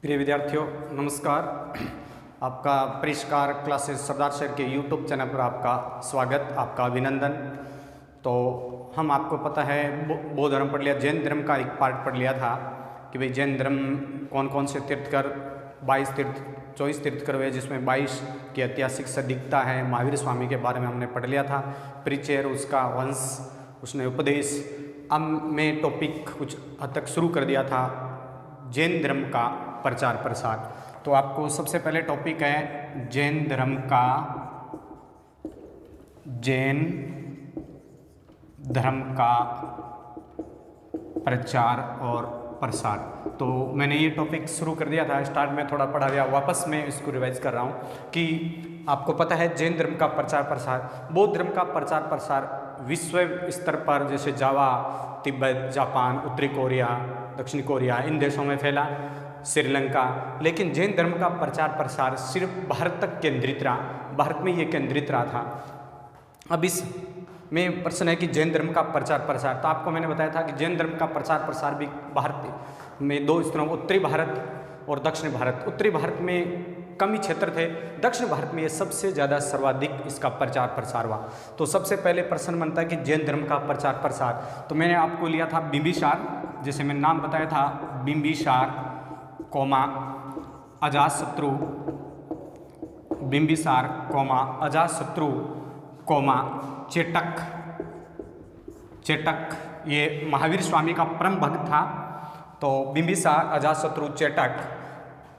प्रिय विद्यार्थियों नमस्कार। आपका परिष्कार क्लासेस सरदार सर के यूट्यूब चैनल पर आपका स्वागत, आपका अभिनंदन। तो हम आपको पता है बौद्ध धर्म पढ़ लिया, जैन धर्म का एक पार्ट पढ़ लिया था कि भाई जैन धर्म कौन कौन से तीर्थकर 22 तीर्थ 24 तीर्थकर हुए, जिसमें 22 की ऐतिहासिक सदिग्धता है। महावीर स्वामी के बारे में हमने पढ़ लिया था, परिचय, उसका वंश, उसने उपदेश। अब मैं टॉपिक कुछ हद तक शुरू कर दिया था जैन धर्म का प्रचार प्रसार। तो आपको सबसे पहले टॉपिक है जैन धर्म का प्रचार और प्रसार। तो मैंने ये टॉपिक शुरू कर दिया था, स्टार्ट में थोड़ा पढ़ा दिया, वापस मैं इसको रिवाइज कर रहा हूँ कि आपको पता है जैन धर्म का प्रचार प्रसार, बौद्ध धर्म का प्रचार प्रसार विश्व स्तर पर जैसे जावा, तिब्बत, जापान, उत्तरी कोरिया, दक्षिण कोरिया, इन देशों में फैला, श्रीलंका। लेकिन जैन धर्म का प्रचार प्रसार सिर्फ भारत तक केंद्रित रहा, भारत में ये केंद्रित रहा था। अब इस में प्रश्न है कि जैन धर्म का प्रचार प्रसार, तो आपको मैंने बताया था कि जैन धर्म का प्रचार प्रसार भी भारत में दो स्तरों, उत्तरी भारत और दक्षिण भारत। उत्तरी भारत में कम ही क्षेत्र थे, दक्षिण भारत में ये सबसे ज़्यादा सर्वाधिक इसका प्रचार प्रसार हुआ। तो सबसे पहले प्रश्न बनता है कि जैन धर्म का प्रचार प्रसार। तो मैंने आपको लिया था बिंबिसार, जैसे मैंने नाम बताया था Bimbisara comma Ajatashatru, Bimbisara comma Ajatashatru comma Chetaka. ये महावीर स्वामी का परम भक्त था। तो बिंबिसार, अजातशत्रु, चेटक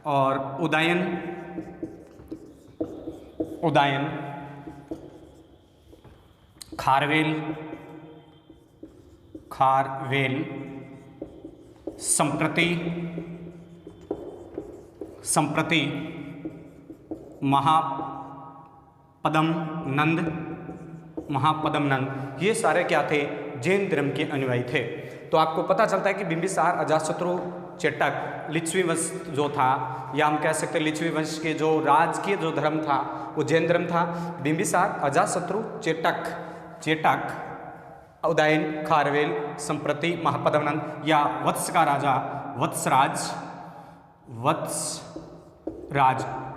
और उदयन खारवेल, संप्रति महापदम नंद, ये सारे क्या थे? जैन धर्म के अनुयायी थे। तो आपको पता चलता है कि बिंबिसार, अजातशत्रु, चेटक, लिच्छवी वंश जो था, या हम कह सकते हैं लिच्छवी वंश के जो राजकीय जो धर्म था वो जैन धर्म था। बिंबिसार, अजातशत्रु, चेटक, उदयन, खारवेल, संप्रति, महापद्मनंद या वत्स का राजा वत्सराज,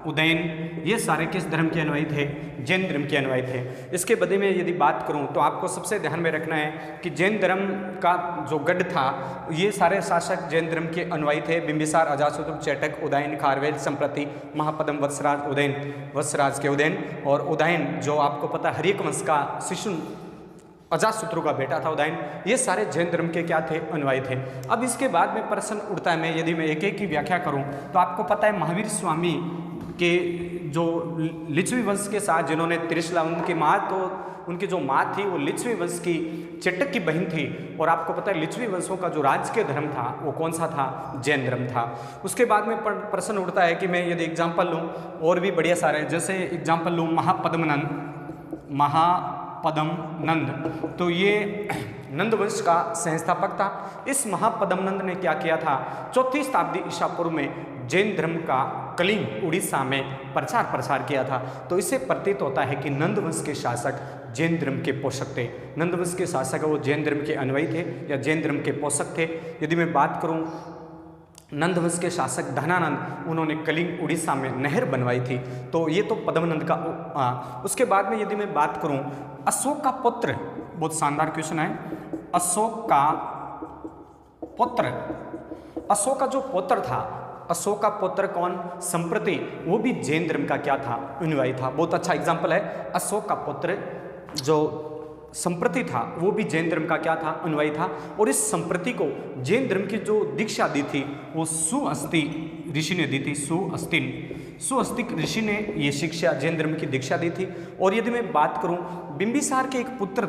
उदयन, ये सारे किस धर्म के अनुयायी थे? जैन धर्म के अनुयायी थे। इसके बदले में यदि बात करूं तो आपको सबसे ध्यान में रखना है कि जैन धर्म का जो गढ़ था, ये सारे शासक जैन धर्म के अनुयायी थे। बिंबिसार, अजातशत्रु, चेटक, उदयन, खारवेल, संप्रति, महापद्म, वत्सराज के उदयन, और उदयन जो आपको पता हर्यक वंश का शिशु अजातशत्रु का बेटा था उदयन। ये सारे जैन धर्म के क्या थे? अनुयायी थे। अब इसके बाद में प्रश्न उठता है, यदि मैं एक एक की व्याख्या करूं तो आपको पता है महावीर स्वामी के जो लिच्छवी वंश के साथ जिन्होंने त्रिशला, उनकी जो माँ थी वो लिच्छवी वंश की चेटक की बहन थी। और आपको पता है लिच्छवी वंशों का जो राजकीय धर्म था वो कौन सा था? जैन धर्म था। उसके बाद में प्रश्न उठता है कि मैं यदि एग्जाम्पल लूँ, और भी बढ़िया सारे, जैसे एग्जाम्पल लूँ महापद्मनंद, तो ये नंद वंश का संस्थापक था। इस महापद्मनंद ने क्या किया था? 4वीं शताब्दी ईसा पूर्व में जैन धर्म का कलिंग उड़ीसा में प्रचार प्रसार किया था। तो इससे प्रतीत होता है कि नंद वंश के शासक जैन धर्म के पोषक थे। नंद वंश के शासक वो जैन धर्म के अनुयायी थे या जैन धर्म के पोषक थे। यदि मैं बात करूं नंद वंश के शासक धनानंद, उन्होंने कलिंग उड़ीसा में नहर बनवाई थी। तो ये तो पद्मनंद का। उसके बाद में यदि मैं बात करूं अशोक का पुत्र, बहुत शानदार क्वेश्चन है, अशोक का जो पुत्र था, अशोक का पुत्र कौन? संप्रति, वो भी जैन धर्म का क्या था? अनुयायी था। बहुत अच्छा एग्जाम्पल है। अशोक का पुत्र जो संप्रति था वो भी जैन धर्म का क्या था? अनुयायी था। और इस संप्रति को जैन धर्म की जो दीक्षा दी थी वो सुअस्ति ऋषि ने दी थी। सुअस्तिक ऋषि ने ये शिक्षा जैन धर्म की दीक्षा दी थी। और यदि मैं बात करूं बिंबिसार के एक पुत्र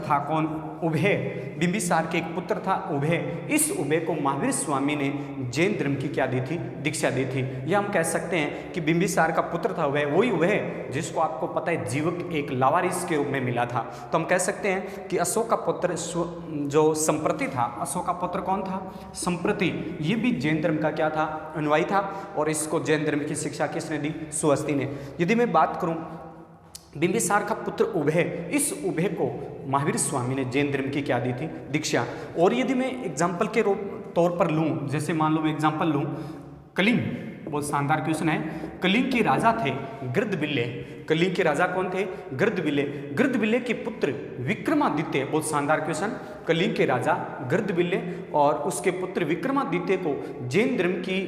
था कौन? उभय। बिंबिसार के एक पुत्र था उभय। इस उभय को महावीर स्वामी ने जैन धर्म की क्या दी थी? दीक्षा दी थी। या हम कह सकते हैं कि बिंबिसार का पुत्र था उभय, वही उभय जिसको आपको पता है जीवक एक लावारिस के रूप में मिला था। तो हम कह सकते हैं कि अशोक का पुत्र जो संप्रति था, अशोक का पुत्र कौन था? संप्रति। ये भी जैन धर्म का क्या था? अनुयायी था। और इसको जैन धर्म की शिक्षा किसने दी? सुअस्ति ने। यदि मैं बात करूं बिंबिसार का पुत्र उभय, इस उभय को महावीर स्वामी ने जैन धर्म की क्या दी थी? दीक्षा। और यदि मैं एग्जाम्पल के तौर पर लूँ, जैसे मान लो मैं एग्जाम्पल लूँ, कलिंग, बहुत शानदार क्वेश्चन है। कलिंग के राजा थे गृद्धबिल्ले। कलिंग के राजा कौन थे? गृद्धबिल्ले। गृद्धबिल्ले के पुत्र विक्रमादित्य, बहुत शानदार क्वेश्चन। कलिंग के राजा गृद्धबिल्ले और उसके पुत्र विक्रमादित्य को जैन धर्म की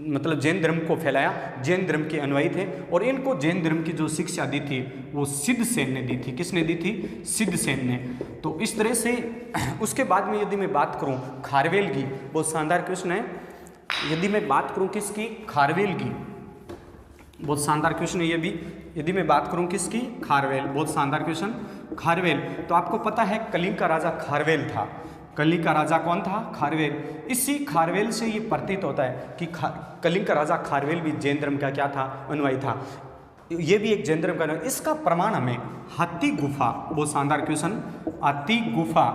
मतलब जैन धर्म को फैलाया, जैन धर्म के अनुयायी थे और इनको जैन धर्म की जो शिक्षा दी थी वो सिद्धसेन ने दी थी। किसने दी थी? सिद्धसेन ने। तो इस तरह से उसके बाद में यदि मैं बात करूं खारवेल की, बहुत शानदार क्वेश्चन है। यदि मैं बात करूं किसकी? खारवेल की, बहुत शानदार क्वेश्चन है ये भी। यदि मैं बात करूं किसकी? खारवेल, बहुत शानदार क्वेश्चन। खारवेल, तो आपको पता है कलिंग का राजा खारवेल था। कलिंग का राजा कौन था? खारवेल। इसी खारवेल से ये प्रतीत होता है कि कलिंग का राजा खारवेल भी जैन धर्म का क्या था? अनुयायी था। ये भी एक जैन धर्म का अनुयायी। इसका प्रमाण हमें हाथी गुफा, बहुत शानदार क्वेश्चन, हाथी गुफा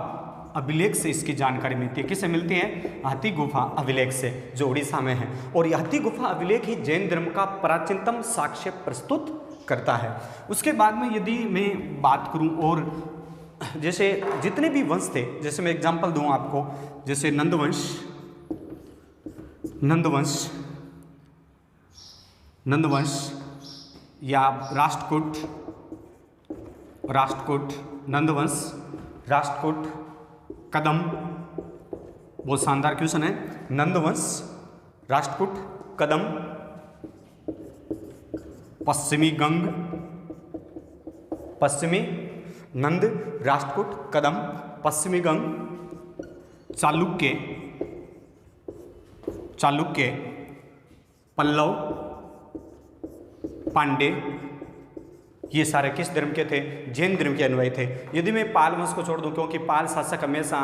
अभिलेख से इसकी जानकारी मिलती है। किससे मिलती है? हाथी गुफा अभिलेख से, जो उड़ीसा में है। और यह हाथी गुफा अभिलेख ही जैन धर्म का प्राचीनतम साक्ष्य प्रस्तुत करता है। उसके बाद में यदि मैं बात करूं और जैसे जितने भी वंश थे, जैसे मैं एग्जांपल दूं आपको, जैसे नंदवंश, या राष्ट्रकूट, नंदवंश, राष्ट्रकूट, कदम, बहुत शानदार क्वेश्चन है। नंदवंश, राष्ट्रकूट, कदम, पश्चिमी गंग, पश्चिमी नंद, राष्ट्रकूट, कदम, पश्चिमी गंग, चालुक्य, पल्लव, पांडे, ये सारे किस धर्म के थे? जैन धर्म के अनुयायी थे। यदि मैं पाल वंश को छोड़ दूं, क्योंकि पाल शासक हमेशा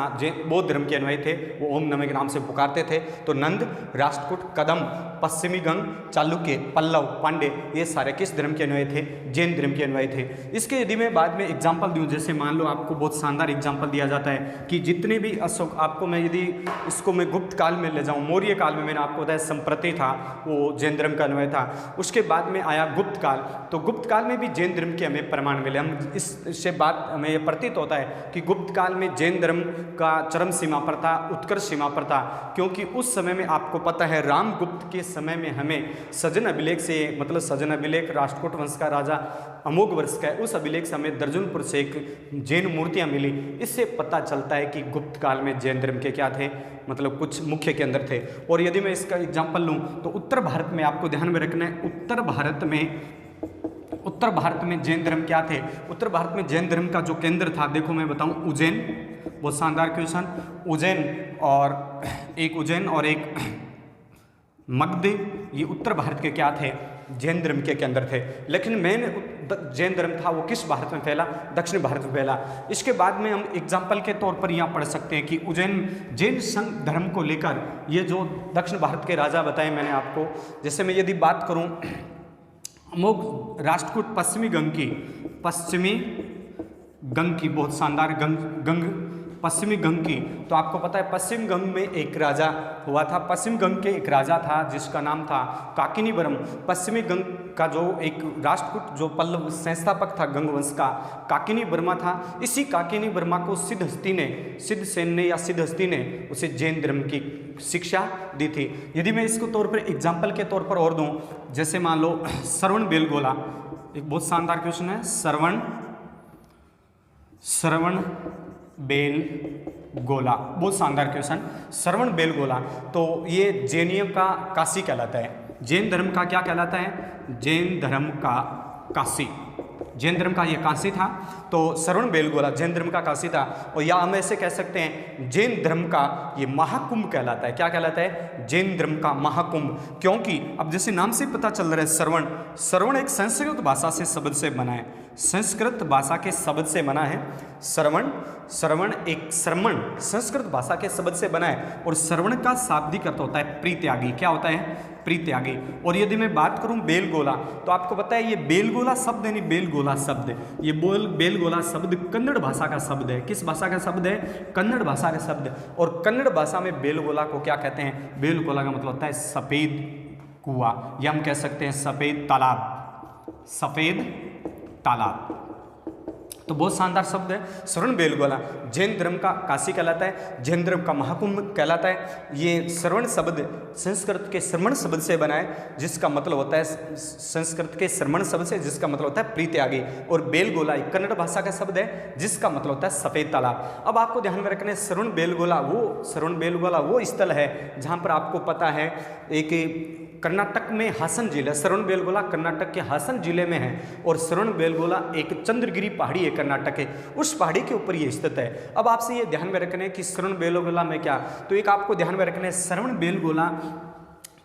बौद्ध धर्म के अनुयायी थे, वो ओम नमः के नाम से पुकारते थे, तो नंद, राष्ट्रकूट, कदम, पश्चिमी गंग, चालुक्य, पल्लव, पांडे, ये सारे किस धर्म के अनुयायी थे? जैन धर्म के अनुयायी थे। इसके यदि मैं बाद में एग्जाम्पल दूँ, जैसे मान लो आपको बहुत शानदार एग्जाम्पल दिया जाता है कि जितने भी अशोक, आपको मैं यदि इसको मैं गुप्त काल में ले जाऊँ, मौर्य काल में मैंने आपको बताया संप्रति था, वो जैन धर्म का अनुयायी था। उसके बाद में आया गुप्त काल, तो गुप्त काल में भी जैन धर्म के हमें प्रमाण मिले। हम इससे बात हमें यह प्रतीत होता है कि गुप्त काल में जैन धर्म का चरम सीमा पर था, उत्कर्ष सीमा पर था, क्योंकि उस समय में आपको पता है रामगुप्त के समय में हमें सजन अभिलेख से, मतलब सजन अभिलेख राष्ट्रकूट वंश का राजा अमोघ वर्ष का है, उस अभिलेख से हमें दर्जनपुर से एक जैन मूर्तियां मिली। इससे पता चलता है कि गुप्त काल में जैन धर्म के क्या थे? मतलब कुछ मुख्य के अंदर थे। और यदि मैं इसका एग्जाम्पल लूँ तो उत्तर भारत में आपको ध्यान में रखना है, उत्तर भारत में जैन धर्म क्या थे? उत्तर भारत में जैन धर्म का जो केंद्र था, देखो मैं बताऊं, उज्जैन, बहुत शानदार क्वेश्चन, उज्जैन और एक मगध, ये उत्तर भारत के क्या थे? जैन धर्म के केंद्र थे। लेकिन मेन जैन धर्म था वो किस भारत में फैला? दक्षिण भारत में फैला। इसके बाद में हम एग्जाम्पल के तौर पर यहाँ पढ़ सकते हैं कि उज्जैन जैन संघ धर्म को लेकर ये जो दक्षिण भारत के राजा बताए मैंने आपको, जैसे मैं यदि बात करूँ अमोघ राष्ट्रकूट पश्चिमी गंग की, बहुत शानदार गंग पश्चिमी गंग की, तो आपको पता है पश्चिम गंग में एक राजा हुआ था। पश्चिम गंग के एक राजा था जिसका नाम था काकिनी बर्म। पश्चिमी गंग का जो एक राष्ट्रकूट जो पल्लव संस्थापक था गंग वंश का, काकिनी वर्मा था। इसी काकिनी वर्मा को सिद्धसेन ने उसे जैन धर्म की शिक्षा दी थी। यदि मैं इसको तौर पर एग्जाम्पल के तौर पर और दूं, जैसे मान लो श्रवण बेलगोला, एक बहुत शानदार क्वेश्चन है, श्रवण बेलगोला, बहुत शानदार क्वेश्चन। श्रवण बेलगोला, तो ये जैनियों का काशी कहलाता है। जैन धर्म का क्या कहलाता है? जैन धर्म का काशी, जैन धर्म का ये काशी था। तो श्रवण बेलगोला जैन धर्म का काशी था। और या हम ऐसे कह सकते हैं जैन धर्म का ये महाकुंभ कहलाता है। क्या कहलाता है? जैन धर्म का महाकुंभ। क्योंकि अब जैसे नाम से पता चल रहा है श्रवण एक संस्कृत भाषा से शब्द से बना है, संस्कृत भाषा के शब्द से बना है। श्रवण एक श्रमण संस्कृत भाषा के शब्द से बना है। और श्रवण का शाब्दिक अर्थ होता है प्रीत्यागी। क्या होता है? प्रीत्यागी। और यदि मैं बात करूं बेलगोला, तो आपको पता है ये बेलगोला शब्द है, नहीं बेलगोला शब्द, ये बेलगोला शब्द कन्नड़ भाषा का शब्द है। किस भाषा का शब्द है? कन्नड़ भाषा का शब्द। और कन्नड़ भाषा में बेलगोला को क्या कहते हैं? बेलगोला का मतलब होता है सफेद कुआं, या हम कह सकते हैं सफेद तालाब। सफेद तालाब। तो बहुत शानदार शब्द है श्रवण बेलगोला। जैन धर्म का काशी कहलाता है, जैन धर्म का महाकुंभ कहलाता है। ये श्रवण शब्द संस्कृत के श्रवण शब्द से बना है, जिसका मतलब होता है संस्कृत के श्रवण शब्द से जिसका मतलब होता है प्रीत्यागी। और बेलगोला एक कन्नड़ भाषा का शब्द है जिसका मतलब होता है सफेद तालाब। अब आपको ध्यान में रखना है श्रवण बेलगोला वो स्थल है जहाँ पर आपको पता है एक कर्नाटक में हासन जिला, श्रवण बेलगोला कर्नाटक के हासन जिले में है। और श्रवण बेलगोला एक चंद्रगिरी पहाड़ी है कर्नाटक के, उस पहाड़ी के ऊपर ये स्थित है। अब आपसे ये ध्यान में रखना है कि श्रवण बेलगोला में क्या, तो एक आपको ध्यान में रखना है श्रवण बेलगोला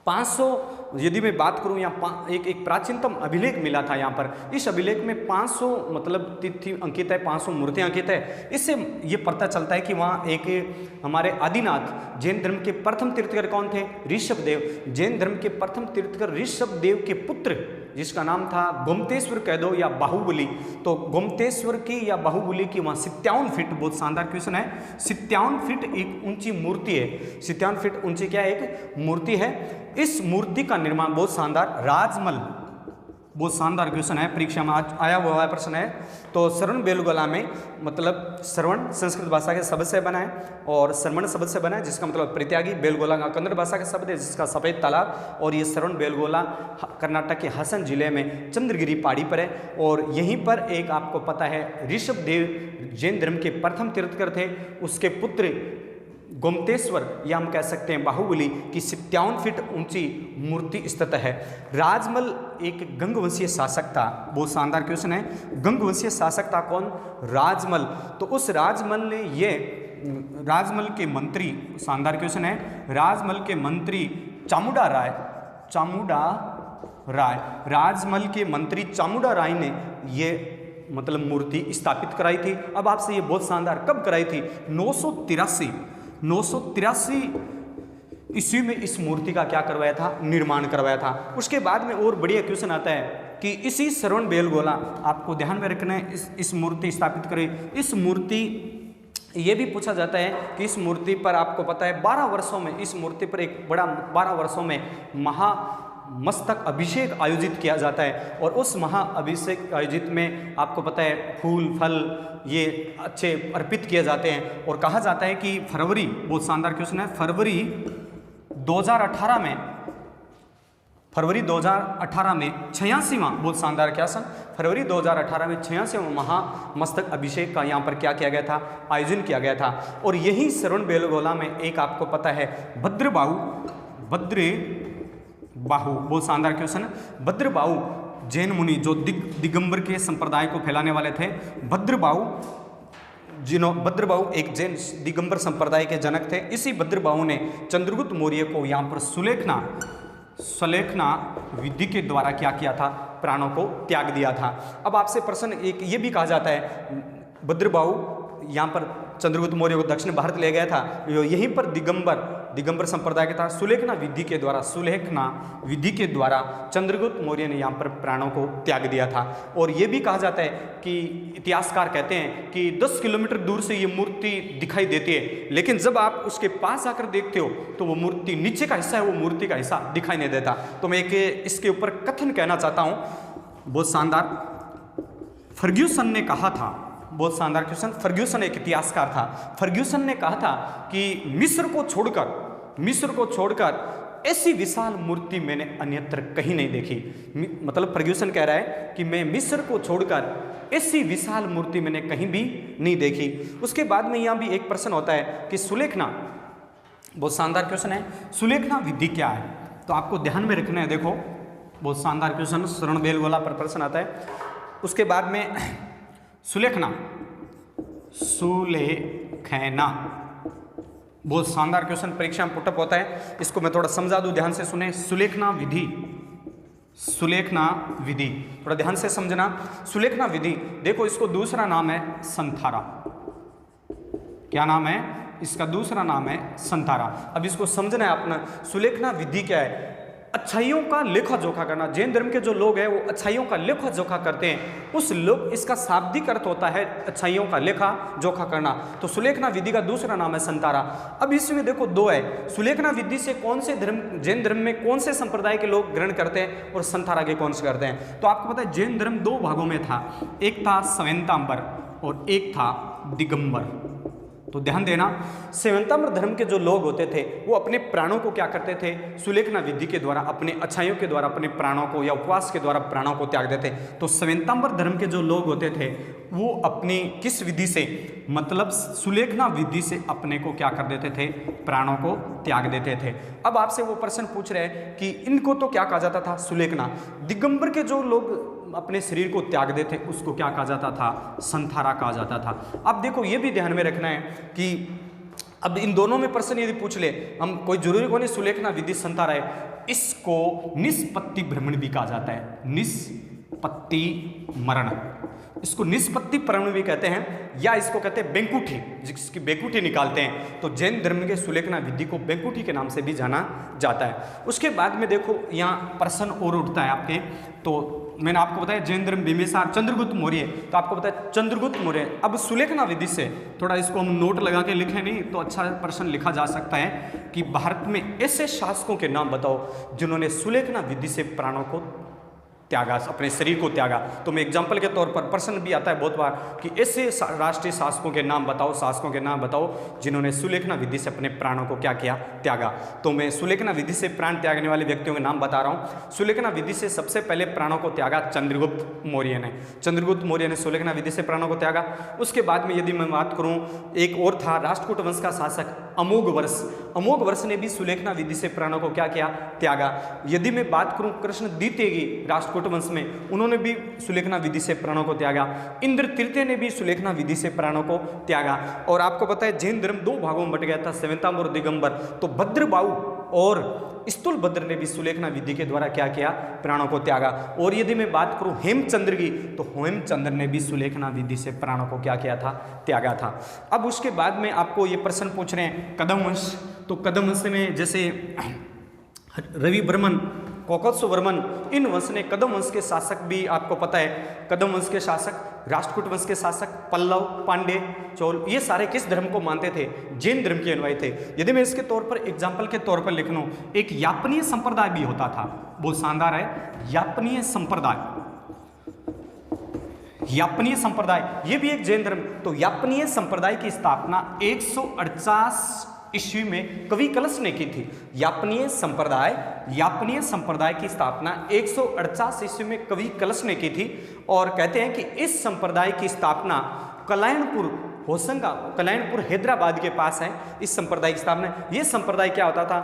500, यदि मैं बात करूं यहाँ एक प्राचीनतम अभिलेख मिला था यहाँ पर। इस अभिलेख में 500 मतलब तिथि अंकित है, 500 मूर्तियाँ अंकित है। इससे ये पता चलता है कि वहाँ एक हमारे आदिनाथ जैन धर्म के प्रथम तीर्थकर कौन थे? ऋषभ देव। जैन धर्म के प्रथम तीर्थकर ऋषभ देव के पुत्र जिसका नाम था गोमतेश्वर कह दो या बाहुबली, तो गोमतेश्वर की या बाहुबली की वहाँ 57 फीट, बहुत शानदार क्वेश्चन है, 57 फीट एक ऊंची मूर्ति है। 57 फीट ऊंची क्या एक मूर्ति है। इस मूर्ति का निर्माण बहुत शानदार राजमल, बहुत शानदार क्वेश्चन है, परीक्षा में आज आया हुआ प्रश्न है। तो श्रवण बेलगोला में मतलब श्रवण संस्कृत भाषा के शब्द से बना है और श्रवण शब्द से बना है जिसका मतलब प्रीत्यागी। बेलगोला का कन्नड़ भाषा का शब्द है जिसका सफेद तालाब। और ये श्रवण बेलगोला कर्नाटक के हासन जिले में चंद्रगिरी पहाड़ी पर है। और यहीं पर एक आपको पता है ऋषभ देव जैन धर्म के प्रथम तीर्थकर थे, उसके पुत्र गोमतेश्वर या हम कह सकते हैं बाहुबली की 57 फीट ऊंची मूर्ति स्थित है। राजमल एक गंगवंशीय शासक था, बहुत शानदार क्वेश्चन है। गंगवंशीय शासक था कौन? राजमल। तो उस राजमल ने ये राजमल के मंत्री, शानदार क्वेश्चन है, राजमल के मंत्री चामुंडा राय, राजमल के मंत्री चामुंडा राय ने ये मतलब मूर्ति स्थापित कराई थी। अब आपसे ये बहुत शानदार कब कराई थी? 983 ईस्वी में इस मूर्ति का क्या करवाया था? निर्माण करवाया था। उसके बाद में और बढ़िया क्वेश्चन आता है कि इसी श्रवण बेलगोला आपको ध्यान में रखना है, इस मूर्ति स्थापित करें। इस मूर्ति ये भी पूछा जाता है कि इस मूर्ति पर आपको पता है 12 वर्षों में इस मूर्ति पर एक बड़ा 12 वर्षों में महामस्तक अभिषेक आयोजित किया जाता है। और उस महाअभिषेक आयोजित में आपको पता है फूल फल ये अच्छे अर्पित किए जाते हैं। और कहा जाता है कि फरवरी, बहुत शानदार क्वेश्चन है, फरवरी 2018 में 86वां, बहुत शानदार क्या सन, फरवरी 2018 में 86वां महामस्तक अभिषेक का यहाँ पर क्या किया गया था? आयोजन किया गया था। और यही श्रवण बेलगोला में एक आपको पता है भद्रबाहु, बहुत शानदार क्वेश्चन है। भद्रबाहु जैन मुनि जो दिगंबर के संप्रदाय को फैलाने वाले थे, भद्रबाहु एक जैन दिगंबर संप्रदाय के जनक थे। इसी भद्रबाहु ने चंद्रगुप्त मौर्य को यहाँ पर सुलेखना विधि के द्वारा क्या किया था? प्राणों को त्याग दिया था। अब आपसे प्रश्न एक ये भी कहा जाता है भद्रबाहु यहाँ पर चंद्रगुप्त मौर्य को दक्षिण भारत ले गया था, यहीं पर दिगंबर संप्रदाय के था। सुलेखना विधि के द्वारा चंद्रगुप्त मौर्य ने यहाँ पर प्राणों को त्याग दिया था। और ये भी कहा जाता है कि इतिहासकार कहते हैं कि 10 किलोमीटर दूर से ये मूर्ति दिखाई देती है, लेकिन जब आप उसके पास आकर देखते हो तो वो मूर्ति नीचे का हिस्सा है, वो मूर्ति का हिस्सा दिखाई नहीं देता। तो मैं एक इसके ऊपर कथन कहना चाहता हूँ, बहुत शानदार। फर्ग्यूसन ने कहा था, बहुत शानदार क्वेश्चन, फर्ग्यूसन एक इतिहासकार था, फर्ग्यूसन ने कहा था कि मिस्र को छोड़कर ऐसी विशाल मूर्ति मैंने अन्यत्र कहीं नहीं देखी। मतलब फर्ग्यूसन कह रहा है कि मैं मिस्र को छोड़कर ऐसी विशाल मूर्ति मैंने कहीं भी नहीं देखी। उसके बाद में यहाँ भी एक प्रश्न होता है कि सुलेखना, बहुत शानदार क्वेश्चन है, सुलेखना विधि क्या है? तो आपको ध्यान में रखना है, देखो बहुत शानदार क्वेश्चन श्रवण बेलगोला पर प्रश्न आता है। उसके बाद में सुलेखना, बहुत शानदार क्वेश्चन परीक्षा में पुटअप होता है, इसको मैं थोड़ा समझा दूं, ध्यान से सुने। सुलेखना विधि थोड़ा ध्यान से समझना। सुलेखना विधि देखो, इसको दूसरा नाम है संथारा। क्या नाम है इसका? दूसरा नाम है संथारा। अब इसको समझना है अपना। सुलेखना विधि क्या है? अच्छाइयों का लेखा जोखा करना। जैन धर्म के जो लोग हैं वो अच्छाइयों का लेखा जोखा करते हैं। उस लोग, इसका शाब्दिक अर्थ होता है अच्छाइयों का लेखा जोखा करना। तो सुलेखना विधि का दूसरा नाम है संतारा। अब इसमें देखो दो है, सुलेखना विधि से कौन से धर्म, जैन धर्म में कौन से संप्रदाय के लोग ग्रहण करते हैं और संतारा के कौन से करते हैं। तो आपको पता है जैन धर्म दो भागों में था, एक था श्वेतांबर और एक था दिगंबर। तो ध्यान देना, श्वेतांबर धर्म के जो लोग होते थे वो अपने प्राणों को क्या करते थे, सुलेखना विधि के द्वारा, अपने अच्छाइयों के द्वारा अपने प्राणों को या उपवास के द्वारा प्राणों को त्याग देते। तो श्वेतांबर धर्म के जो लोग होते थे वो अपनी किस विधि से, मतलब सुलेखना विधि से अपने को क्या कर देते थे, प्राणों को त्याग देते थे। अब आपसे वो प्रश्न पूछ रहे हैं कि इनको तो क्या कहा जाता था, सुलेखना। दिगंबर के जो लोग अपने शरीर को त्याग देते उसको क्या कहा जाता था, संथारा कहा जाता था। अब देखो ये भी ध्यान में रखना है कि अब इन दोनों में प्रश्न यदि पूछ ले हम, कोई जरूरी को नहीं सुलेखना विधि संथारा है, इसको निष्पत्ति भ्रमण भी कहा जाता है, निष्पत्ति मरण, इसको निष्पत्ति प्रण भी कहते हैं, या इसको कहते हैं बेंकुठी, जिसकी बेंकुठी निकालते हैं। तो जैन धर्म के सुलेखना विधि को बेंकुठी के नाम से भी जाना जाता है। उसके बाद में देखो यहाँ प्रश्न और उठता है आपके, तो मैंने आपको बताया जैन धर्म बिंबिसार चंद्रगुप्त मौर्य, तो आपको बताया चंद्रगुप्त मौर्य। अब सुलेखना विधि से थोड़ा इसको हम नोट लगा के लिखें नहीं तो अच्छा प्रश्न लिखा जा सकता है कि भारत में ऐसे शासकों के नाम बताओ जिन्होंने सुलेखना विधि से प्राणों को त्यागा, अपने शरीर को त्यागा। तो मैं एग्जाम्पल के तौर पर प्रश्न भी आता है बहुत बार कि ऐसे राष्ट्रीय शासकों के नाम बताओ, शासकों के नाम बताओ जिन्होंने सुलेखना विधि से अपने प्राणों को क्या किया, त्यागा। तो मैं सुलेखना विधि से प्राण त्यागने वाले व्यक्तियों के नाम बता रहा हूँ। सुलेखना विधि से सबसे पहले प्राणों को त्यागा चंद्रगुप्त मौर्य ने, चंद्रगुप्त मौर्य ने सुलेखना विधि से प्राणों को त्यागा। उसके बाद में यदि मैं बात करूँ, एक और था राष्ट्रकूट वंश का शासक अमोघ वर्ष, अमोघ वर्ष ने भी सुलेखना विधि से प्राणों को क्या किया, त्यागा। यदि मैं बात करूँ कृष्ण द्वितीय की राष्ट्रकूट वंश में, उन्होंने भी सुलेखना विधि से प्राणों को त्यागा। इंद्र तृतीय ने भी सुलेखना विधि से प्राणों को त्यागा। और आपको पता है जैन धर्म दो भागों में बट गया था, श्वेतांबर और दिगंबर। तो भद्रबाहु और स्थूलभद्र ने भी सुलेखना विधि के द्वारा क्या किया, प्राणों को त्यागा। और यदि मैं बात करूं हेमचंद्र की, तो हेमचंद्र ने भी सुलेखना विधि से प्राणों को क्या किया था, त्यागा था। अब उसके बाद में आपको ये प्रश्न पूछ रहे हैं कदम वंश। तो कदम वंश में जैसे रवि वर्मन, कोकत्सु वर्मन, इन वंश ने, कदम वंश के शासक भी आपको पता है, कदम वंश के शासक, राष्ट्रकूट वंश के शासक, पल्लव, पांडे, चोल, ये सारे किस धर्म को मानते थे, जैन धर्म के अनुयायी थे। यदि मैं इसके तौर पर एग्जाम्पल के तौर पर लिख लूं, एक यापनीय संप्रदाय भी होता था, बहुत शानदार है, यापनीय संप्रदाय, यापनीय संप्रदाय ये भी एक जैन धर्म। तो यापनीय संप्रदाय की स्थापना 148 ईस्वी में कवि कलश ने की थी। यापनीय संप्रदाय की स्थापना 148 ईस्वी में कवि कलश ने की थी। और कहते हैं कि इस संप्रदाय की स्थापना कल्याणपुर, होशंगा, कल्याणपुर हैदराबाद के पास है इस संप्रदाय की स्थापना। ये संप्रदाय क्या होता था,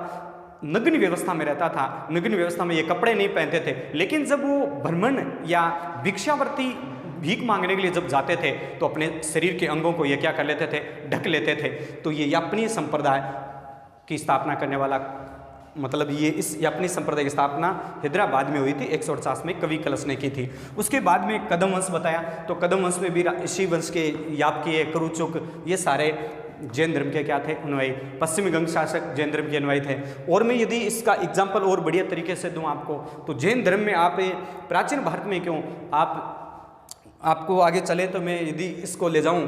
नग्न व्यवस्था में रहता था। नग्न व्यवस्था में ये कपड़े नहीं पहनते थे, लेकिन जब वो भ्रमण या भिक्षावर्ती भीख मांगने के लिए जब जाते थे तो अपने शरीर के अंगों को ये क्या कर लेते थे, ढक लेते थे। तो ये यापनीय संप्रदाय की स्थापना करने वाला, मतलब ये इस यापनीय संप्रदाय की स्थापना हैदराबाद में हुई थी 148 में, कवि कलश ने की थी। उसके बाद में कदम वंश बताया, तो कदम वंश में भी ऋषि वंश के यापकीय, करुचुक, ये सारे जैन धर्म के क्या थे, अनुयायी। पश्चिमी गंग शासक जैन धर्म के अनुयायी थे। और मैं यदि इसका एग्जाम्पल और बढ़िया तरीके से दूं आपको, तो जैन धर्म में आप प्राचीन भारत में क्यों, आपको आगे चले तो मैं यदि इसको ले जाऊं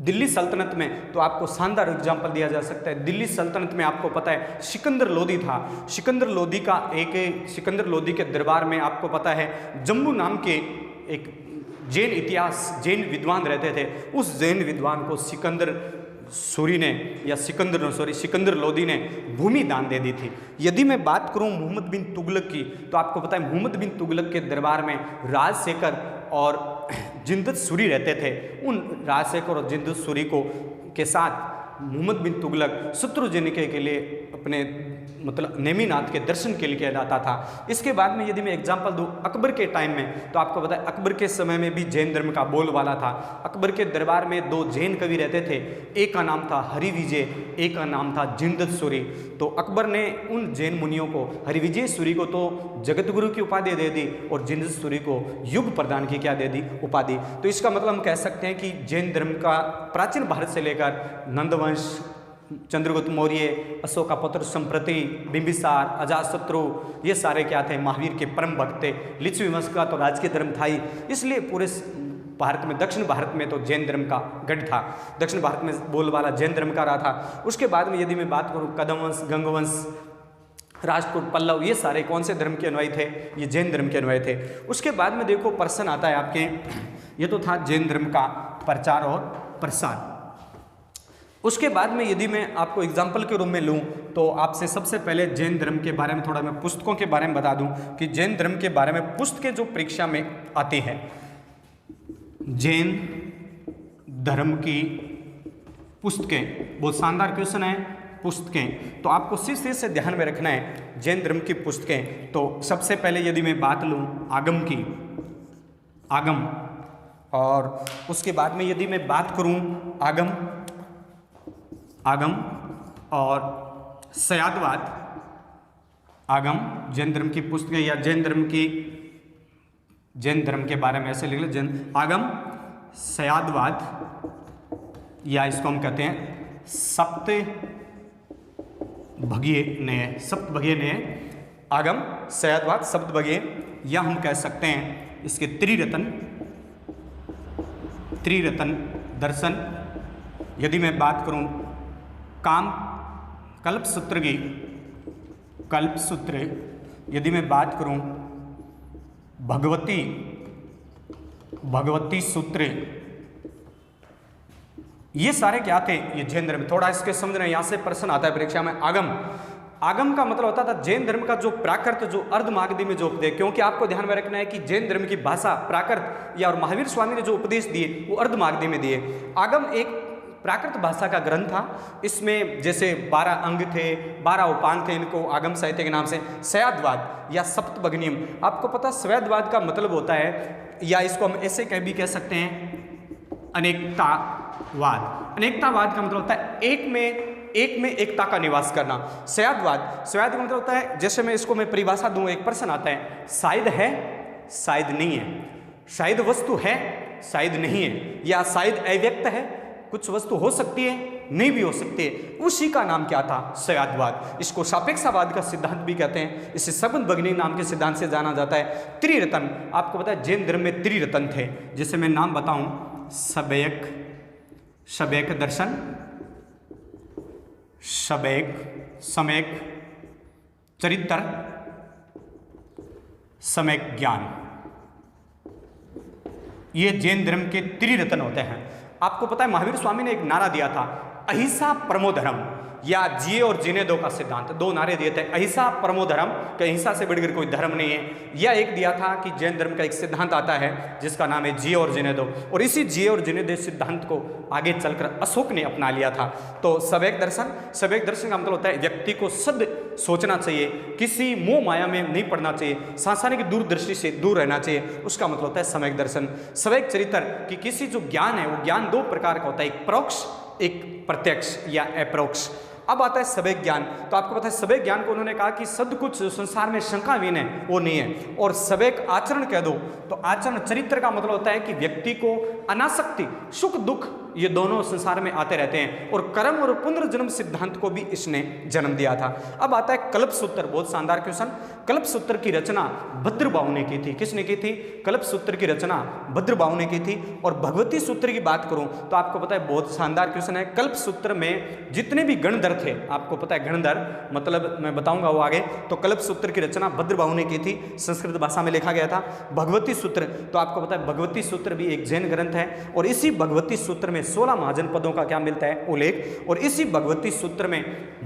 दिल्ली सल्तनत में, तो आपको शानदार एग्जाम्पल दिया जा सकता है। दिल्ली सल्तनत में आपको पता है सिकंदर लोदी था। सिकंदर लोदी के दरबार में आपको पता है जम्बू नाम के एक जैन विद्वान रहते थे। उस जैन विद्वान को सिकंदर लोदी ने भूमि दान दे दी थी। यदि मैं बात करूं मोहम्मद बिन तुगलक की, तो आपको पता है मोहम्मद बिन तुगलक के दरबार में राजशेखर और जिंदत सूरी रहते थे। उन राजशेखर और जिंदत सूरी के साथ मोहम्मद बिन तुगलक शत्रुजय के लिए अपने मतलब नेमीनाथ के दर्शन के लिए जाता था। इसके बाद में यदि मैं एग्जांपल दूं अकबर के टाइम में, तो आपको पता है अकबर के समय में भी जैन धर्म का बोलबाला था। अकबर के दरबार में दो जैन कवि रहते थे, एक का नाम था हरिविजय, एक का नाम था जिंदत सूरी। तो अकबर ने उन जैन मुनियों को, हरिविजय सूरी को तो जगत गुरु की उपाधि दे दी और जिंदत सूरी को युग प्रदान की क्या दे दी, उपाधि। तो इसका मतलब हम कह सकते हैं कि जैन धर्म का प्राचीन भारत से लेकर नंदवंश, चंद्रगुप्त मौर्य, अशोकापुत्र संप्रति, बिंबिसार, अजातशत्रु, ये सारे क्या थे, महावीर के परम भक्त थे। लिच्छवी वंश का तो राजकीय धर्म था ही, इसलिए पूरे भारत में, दक्षिण भारत में तो जैन धर्म का गढ़ था, दक्षिण भारत में बोलबाला जैन धर्म का रहा था। उसके बाद में यदि मैं बात करूँ, कदम वंश, गंग वंश, राजपूत, पल्लव, ये सारे कौन से धर्म के अनुयायी थे, ये जैन धर्म के अनुयायी थे। उसके बाद में देखो प्रश्न आता है आपके, ये तो था जैन धर्म का प्रचार और प्रसार। उसके बाद में यदि मैं आपको एग्जाम्पल के रूप में लूँ तो आपसे सबसे पहले जैन धर्म के बारे में थोड़ा मैं पुस्तकों के बारे में बता दूं कि जैन धर्म के बारे में पुस्तकें जो परीक्षा में आती हैं, जैन धर्म की पुस्तकें, बहुत शानदार क्वेश्चन है। पुस्तकें तो आपको शीर्ष से ध्यान में रखना है, जैन धर्म की पुस्तकें। तो सबसे पहले यदि मैं बात लूँ आगम की, आगम, और उसके बाद में यदि मैं बात करूँ आगम, आगम और सयादवाद, आगम जैन धर्म की पुस्तकें या जैन धर्म के बारे में ऐसे लिख लो, जैन आगम, सयादवाद, या इसको हम कहते हैं सप्तभगीय न्याय, सप्तभगीय न्याय, आगम, सयादवाद, सप्तभगीय, या हम कह सकते हैं इसके त्रिरत्न दर्शन। यदि मैं बात करूं कल्पसूत्र की, कल्पसूत्र, यदि मैं बात करूं भगवती सूत्र, ये सारे क्या थे, ये जैन धर्म। थोड़ा इसके समझना, यहाँ से प्रश्न आता है परीक्षा में। आगम का मतलब होता था जैन धर्म का जो प्राकृत, जो अर्धमागधी में जो उपदेश, क्योंकि आपको ध्यान में रखना है कि जैन धर्म की भाषा प्राकृत, या और महावीर स्वामी ने जो उपदेश दिए वो अर्धमागधी में दिए। आगम एक प्राकृत भाषा का ग्रंथ था, इसमें जैसे 12 अंग थे, 12 उपांग थे, इनको आगम साहित्य के नाम से। सयादवाद या सप्तभगनियम, आपको पता सयादवाद का मतलब होता है, या इसको हम ऐसे भी कह सकते हैं अनेकतावाद। अनेकतावाद का मतलब होता है एक में एकता का निवास करना। सयादवाद का मतलब होता है, जैसे मैं इसको मैं परिभाषा दूं, एक प्रश्न आता है, शायद है, शायद नहीं है, शायद वस्तु है, शायद नहीं है, या शायद अव्यक्त है, कुछ वस्तु हो सकती है, नहीं भी हो सकती है, उसी का नाम क्या था, सयादवाद। इसको सापेक्षवाद का सिद्धांत भी कहते हैं, इसे सप्तभगनी नाम के सिद्धांत से जाना जाता है। त्रिरत्न, आपको पता है जैन धर्म में त्रिरत्न थे, जैसे मैं नाम बताऊं, सम्यक दर्शन, सम्यक चरित्र, सम्यक ज्ञान, ये जैन धर्म के त्रिरत्न होते हैं। आपको पता है महावीर स्वामी ने एक नारा दिया था, अहिंसा परमो धर्म, या जिए और जीने दो का सिद्धांत। 2 नारे दिए थे, अहिंसा परमो धर्म, कि अहिंसा से बढ़कर कोई धर्म नहीं है, या एक दिया था कि जैन धर्म का एक सिद्धांत आता है जिसका नाम है जिए और जीने दो, और इसी जिए और जीने दो सिद्धांत को आगे चलकर अशोक ने अपना लिया था। तो सम्यक दर्शन का मतलब होता है व्यक्ति को सद सोचना चाहिए, किसी मोह माया में नहीं पड़ना चाहिए, सांसारिक दूरदृष्टि से दूर रहना चाहिए, उसका मतलब होता है सम्यक दर्शन। सम्यक चरित्र, कि किसी जो ज्ञान है वो ज्ञान 2 प्रकार का होता है, एक परोक्ष, एक प्रत्यक्ष या अपरोक्ष। अब आता है सम्यक ज्ञान, तो आपको पता है सम्यक ज्ञान को उन्होंने कहा कि सद कुछ संसार में शंका विहीन है वो नहीं है, और सम्यक आचरण कह दो तो आचरण। चरित्र का मतलब होता है कि व्यक्ति को अनासक्ति, सुख दुख ये दोनों संसार में आते रहते हैं, और कर्म और पुनर्जन्म सिद्धांत को भी इसने जन्म दिया था। अब आता है कल्पसूत्र, बहुत शानदार क्वेश्चन। कल्पसूत्र की रचना भद्रबाहु ने की थी। किसने की थी? कल्पसूत्र की रचना भद्रबाहु ने की थी। और भगवती सूत्र की बात करूं तो आपको पता है बहुत शानदार क्वेश्चन है। कल्पसूत्र में जितने भी गणधर थे, आपको पता है गणधर मतलब मैं बताऊंगा वो आगे, तो कल्पसूत्र की रचना भद्रबाहु ने की थी, संस्कृत भाषा में लिखा गया था। भगवती सूत्र, तो आपको पता है भगवती सूत्र भी एक जैन ग्रंथ है, और इसी भगवती सूत्र में 16 महाजन पदों का क्या मिलता है? उल्लेख। और इसी भगवती सूत्र में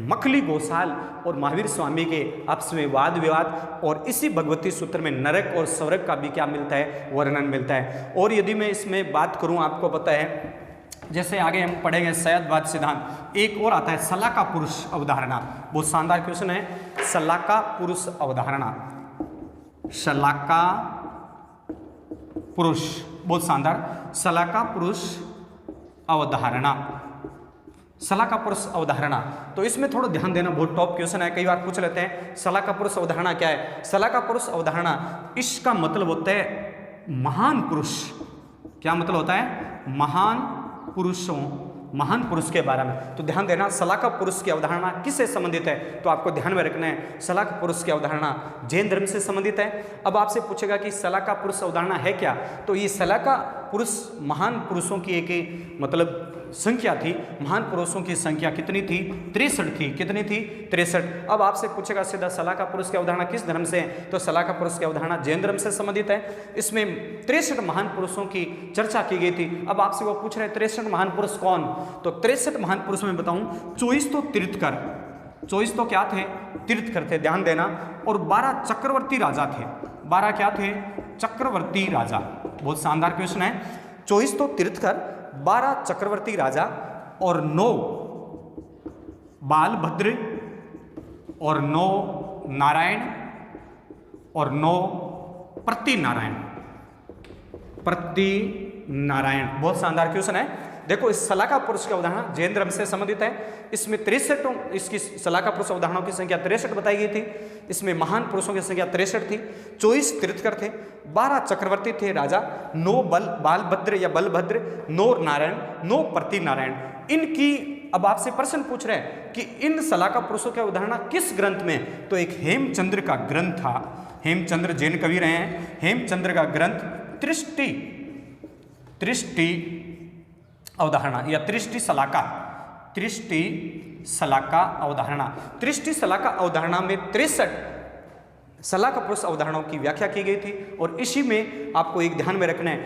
मखली गोसाल और महावीर स्वामी के आपस में वाद विवाद, और इसी भगवती सूत्र में नरक और स्वर्ग का भी क्या मिलता है? वर्णन मिलता है। और यदि मैं इसमें बात करूं, आपको पता है जैसे आगे हम पढ़ेंगे सयादवाद सिद्धांत, एक और आता है सलाका पुरुष अवधारणा। बहुत शानदार क्वेश्चन है, सलाका पुरुष अवधारणा। सलाका पुरुष, बहुत शानदार, सलाका पुरुष अवधारणा। सलाका पुरुष अवधारणा, तो इसमें थोड़ा ध्यान देना, बहुत टॉप क्वेश्चन है, कई बार पूछ लेते हैं सलाका पुरुष अवधारणा क्या है। सलाका पुरुष अवधारणा, इसका मतलब होता है महान पुरुष। क्या मतलब होता है? महान पुरुषों महान पुरुष के बारे में। तो ध्यान देना, सलाका पुरुष की अवधारणा किससे संबंधित है, तो आपको ध्यान में रखना है सलाका पुरुष की अवधारणा जैन धर्म से संबंधित है। अब आपसे पूछेगा कि सलाका पुरुष अवधारणा है क्या, तो ये सलाका पुरुष महान पुरुषों की एक मतलब संख्या थी। महान पुरुषों की संख्या कितनी थी? 63 थी। कितनी थी? 63। अब आपसे पूछेगा सीधा सलाका पुरुष की अवधारणा किस धर्म से है, तो सलाका पुरुष की अवधारणा जैन धर्म से संबंधित है। इसमें 63 महान पुरुषों की चर्चा की गई थी। अब आपसे वो पूछ रहे हैं 63 महान पुरुष कौन, तो 63 महान पुरुष में बताऊं, 24 तो तीर्थकर, 24 तो क्या थे? तीर्थकर थे, ध्यान देना। और 12 चक्रवर्ती राजा थे। 12 क्या थे? चक्रवर्ती राजा। बहुत शानदार क्वेश्चन है। 24 तो तीर्थकर, 12 चक्रवर्ती राजा और 9 बालभद्र और 9 नारायण और 9 प्रतिनारायण। प्रतिनारायण, बहुत शानदार क्वेश्चन है। देखो, इस सलाका पुरुष की अवधारणा जैन धर्म से संबंधित है। इसमें 63 इसकी सलाका पुरुष अवधारणाओं की संख्या 63 बताई गई थी। इसमें महान पुरुषों की संख्या 63 थी। 24 तीर्थकर थे, 12 चक्रवर्ती थे राजा, 9 बालभद्र या बलभद्र, 9 नारायण, 9 प्रतिनारायण। इनकी अब आपसे प्रश्न पूछ रहे हैं कि इन सलाका पुरुषों की अवधारणा किस ग्रंथ में, तो एक हेमचंद्र का ग्रंथ था। हेमचंद्र जैन कवि रहे हैं। हेमचंद्र का ग्रंथ त्रिष्टि अवधारणा या त्रिष्टि सलाका अवधारणा। त्रिष्टि सलाका अवधारणा में 63 सलाका पुरुष अवधारणाओं की व्याख्या की गई थी। और इसी में आपको एक ध्यान में रखना है,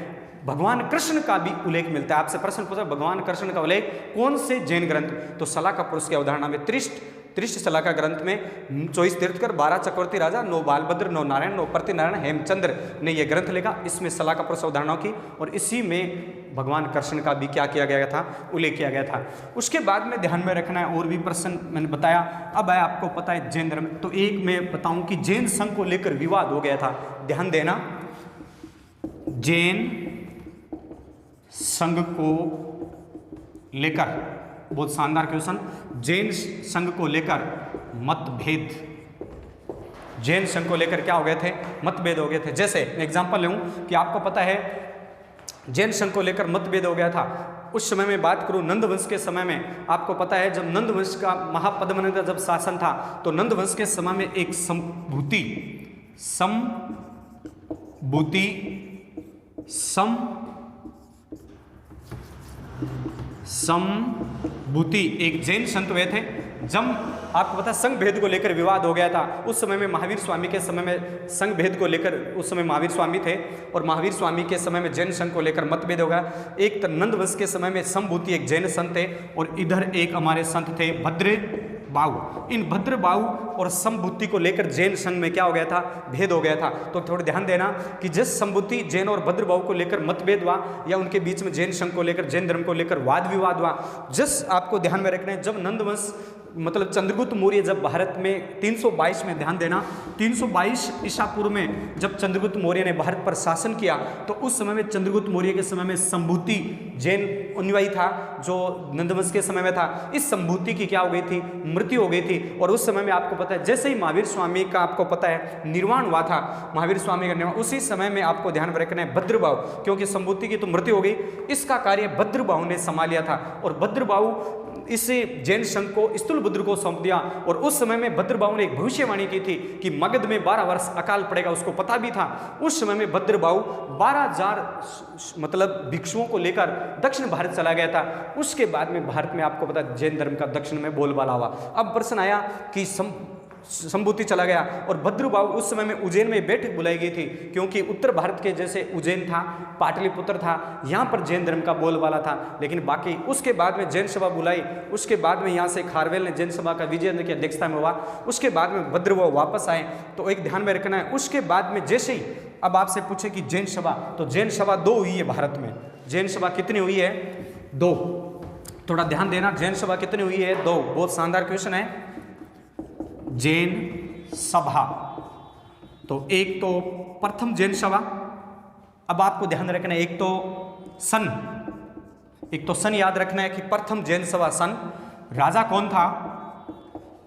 भगवान कृष्ण का भी उल्लेख मिलता है। आपसे प्रश्न पूछा भगवान कृष्ण का उल्लेख कौन से जैन ग्रंथ, तो सलाका पुरुष की अवधारणा में त्रिष्ट सलाका ग्रंथ में 24 तीर्थकर, 12 चक्रवर्ती राजा, 9 बालभद्र, 9 नारायण, 9 प्रतिनारायण, हेमचंद्र ने यह ग्रंथ लिखा। इसमें सलाका पुरुष अवधारणाओं की और इसी में भगवान कृष्ण का भी क्या किया गया था? उल्लेख किया गया था। उसके बाद में ध्यान में रखना है और भी प्रश्न मैंने बताया। अब है आपको पता है जैन धर्म, तो एक मैं बताऊं कि जैन संघ को लेकर विवाद हो गया था। ध्यान देना, जैन संघ को लेकर, बहुत शानदार क्वेश्चन, जैन संघ को लेकर मतभेद, जैन संघ को लेकर क्या हो गए थे? मतभेद हो गए थे। जैसे एग्जांपल लूं कि आपको पता है जैन संघ को लेकर मतभेद हो गया था। उस समय में बात करूं नंदवंश के समय में, आपको पता है जब नंदवंश का महापद्मनंद का जब शासन था, तो नंदवंश के समय में एक संभूति एक जैन संत हुए थे। जब आपको पता संघ भेद को लेकर विवाद हो गया था, उस समय में महावीर स्वामी के समय में संघ भेद को लेकर, उस समय महावीर स्वामी थे और महावीर स्वामी के समय में जैन संघ को लेकर मतभेद हो गया। एक नंदवंश के समय में संभूति एक जैन संत थे और इधर एक हमारे संत थे भद्रबाहु। इन भद्रबाहु और संभूति को लेकर जैन संघ में क्या हो गया था? भेद हो गया था। तो थोड़ा ध्यान देना कि जिस संभूति जैन और भद्रबाहु को लेकर मतभेद हुआ या उनके बीच में जैन संघ को लेकर, जैन धर्म को लेकर वाद विवाद हुआ, जिस आपको ध्यान में रखना है, जब नंदवंश मतलब चंद्रगुप्त मौर्य जब भारत में 322 में, ध्यान देना 322 ईसा पूर्व में जब चंद्रगुप्त मौर्य ने भारत पर शासन किया, तो उस समय में चंद्रगुप्त मौर्य के समय में संभूति जैन अनुयायी था जो नंदवंश के समय में था। इस संभूति की क्या हो गई थी? मृत्यु हो गई थी। और उस समय में आपको पता है जैसे ही महावीर स्वामी का आपको पता है निर्वाण हुआ था, महावीर स्वामी का निर्वाण, उसी समय में आपको ध्यान में रखना है भद्रबाहु, क्योंकि संभूति की तो मृत्यु हो गई, इसका कार्य भद्रबाहु ने संभाल लिया था। और भद्रबाहु इसे जैन संघ को स्थूलभद्र को सौंप दिया। और उस समय में भद्रबाहु ने एक भविष्यवाणी की थी कि मगध में 12 वर्ष अकाल पड़ेगा, उसको पता भी था। उस समय में भद्रबाहु 12,000 मतलब भिक्षुओं को लेकर दक्षिण भारत चला गया था। उसके बाद में भारत में आपको पता जैन धर्म का दक्षिण में बोलबाला हुआ। अब प्रश्न आया कि संभूति चला गया और भद्रबाहु उस समय में उज्जैन में बैठक बुलाई गई थी, क्योंकि उत्तर भारत के जैसे उज्जैन था, पाटलिपुत्र था, यहाँ पर जैन धर्म का बोलबाला था। लेकिन बाकी उसके बाद में जैन सभा बुलाई, उसके बाद में यहाँ से खारवेल ने जैन सभा का विजयेंद्र की अध्यक्षता में हुआ। उसके बाद में भद्रबाहु वापस आए। तो एक ध्यान में रखना है, उसके बाद में जैसे ही अब आपसे पूछे कि जैन सभा, तो जैन सभा 2 हुई है भारत में। जैन सभा कितनी हुई है? 2। थोड़ा ध्यान देना, जैन सभा कितनी हुई है? 2। बहुत शानदार क्वेश्चन है। जैन सभा, तो एक तो प्रथम जैन सभा, अब आपको ध्यान रखना है एक तो सन याद रखना है कि प्रथम जैन सभा सन, राजा कौन था,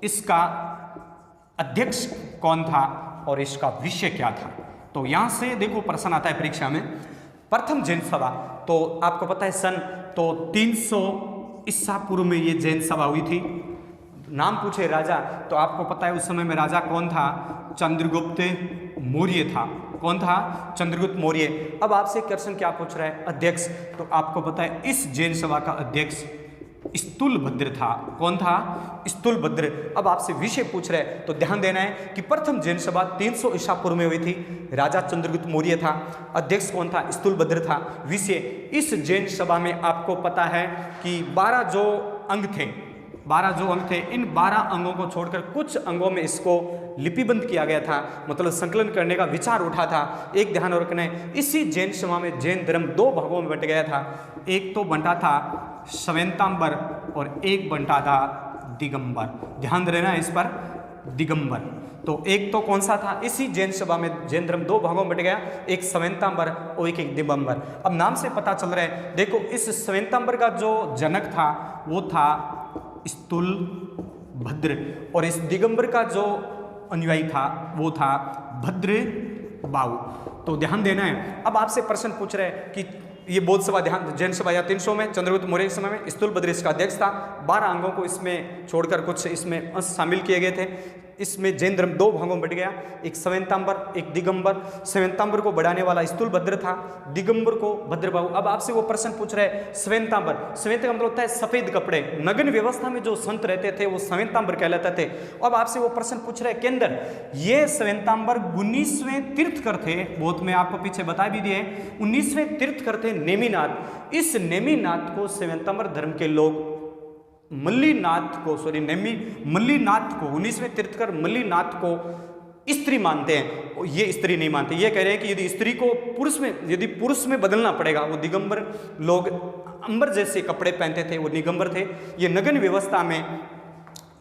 इसका अध्यक्ष कौन था और इसका विषय क्या था। तो यहां से देखो प्रश्न आता है परीक्षा में, प्रथम जैन सभा, तो आपको पता है सन तो 300 ईसा पूर्व में ये जैन सभा हुई थी। नाम पूछे राजा तो आपको पता है उस समय में राजा कौन था? चंद्रगुप्त मौर्य था। कौन था? चंद्रगुप्त मौर्य। अब आपसे क्वेश्चन क्या पूछ रहा है? अध्यक्ष। तो आपको पता है इस जैन सभा का अध्यक्ष स्थूलभद्र था। कौन था? स्थूलभद्र। अब आपसे विषय पूछ रहे हैं तो ध्यान देना है कि प्रथम जैन सभा 300 ईसा पूर्व में हुई थी। राजा चंद्रगुप्त मौर्य था, अध्यक्ष कौन था? स्थूलभद्र था। विषय, इस जैन सभा में आपको पता है कि 12 जो अंग थे, 12 जो अंग थे, इन 12 अंगों को छोड़कर कुछ अंगों में इसको लिपिबंद किया गया था, मतलब संकलन करने का विचार उठा था। एक ध्यान रखना है, इसी जैन सभा में जैन धर्म 2 भागों में बंट गया था। एक तो बंटा था श्वेतांबर और एक बंटा था दिगंबर। ध्यान देना है इस पर, दिगंबर। तो एक तो कौन सा था? इसी जैन सभा में जैन धर्म 2 भागों में बट गया, एक श्वेतांबर और एक दिगंबर। अब नाम से पता चल रहा है, देखो इस श्वेतांबर का जो जनक था वो था स्थूलभद्र और इस दिगंबर का जो अनुयायी था वो था भद्रबाहु। तो ध्यान देना है। अब आपसे प्रश्न पूछ रहे हैं कि ये बौद्ध सभा ध्यान जैन सभा या 300 में चंद्रगुप्त मौर्य के समय में स्थूलभद्र इसका अध्यक्ष था। 12 अंगों को इसमें छोड़कर कुछ इसमें अंश शामिल किए गए थे। इसमें जैन धर्म 2 भागों में बट गया, एक श्वेतांबर एक दिगंबर। श्वेतांबर को बढ़ाने वाला स्थूलभद्र था, दिगंबर को भद्रबाहु। अब आपसे वो प्रश्न पूछ रहे हैं श्वेतांबर, श्वेत का मतलब होता है सफेद कपड़े। नग्न व्यवस्था में जो संत रहते थे वो श्वेतांबर कहलाते थे। अब आपसे वो प्रश्न पूछ रहे हैं केंद्र, ये श्वेतांबर 19वें तीर्थकर थे, बहुत में आपको पीछे बता भी दिए, 19वें तीर्थकर थे नेमिनाथ। इस नेमिनाथ को श्वेतांबर धर्म के लोग मल्लीनाथ को 19वें तीर्थकर मल्लीनाथ को स्त्री मानते हैं। ये स्त्री नहीं मानते, ये कह रहे हैं कि यदि स्त्री को यदि पुरुष में बदलना पड़ेगा, वो दिगंबर लोग अंबर जैसे कपड़े पहनते थे, वो दिगंबर थे। ये नग्न व्यवस्था में,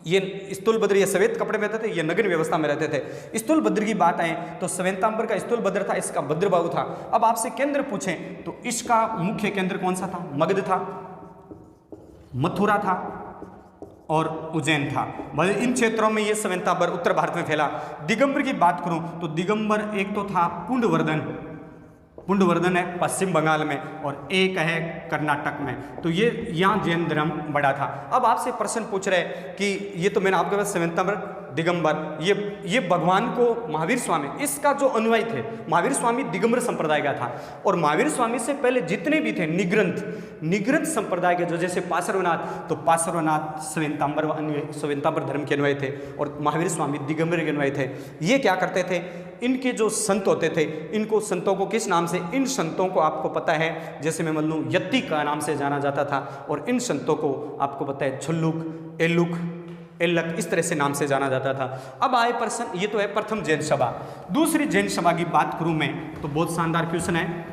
ये स्थूलभद्र ये सफेद कपड़े में रहते थे, ये नग्न व्यवस्था में रहते थे। स्थूलभद्र की बात आए तो श्वेतांबर का स्थूलभद्र था, इसका भद्रबाहु था। अब आपसे केंद्र पूछें तो इसका मुख्य केंद्र कौन सा था? मगध था, मथुरा था और उज्जैन था। मतलब इन क्षेत्रों में ये श्वेतांबर उत्तर भारत में फैला। दिगंबर की बात करूं तो दिगंबर एक तो था पुंडवर्धन है पश्चिम बंगाल में और एक है कर्नाटक में। तो ये यहाँ जैन धर्म बड़ा था। अब आपसे प्रश्न पूछ रहे हैं कि ये तो मैंने आपके पास श्वेतांबर दिगंबर, ये भगवान को महावीर स्वामी, इसका जो अनुयायी थे महावीर स्वामी दिगंबर संप्रदाय का था। और महावीर स्वामी से पहले जितने भी थे निग्रंथ संप्रदाय के, जो जैसे पार्श्वनाथ, तो पार्श्वनाथ श्वेतांबर धर्म के अनुयायी थे और महावीर स्वामी दिगंबर के अनुयायी थे। ये क्या करते थे? इनके जो संत होते थे, इनको संतों को किस नाम से? इन संतों को आपको पता है, जैसे मैं मान लूँ यत्ती का नाम से जाना जाता था, और इन संतों को आपको पता है छुल्लुक, एल्लक, इस तरह से नाम से जाना जाता था। अब आए प्रश्न, ये तो है प्रथम जैन सभा। दूसरी जैन सभा की बात करूं मैं तो बहुत शानदार क्वेश्चन है,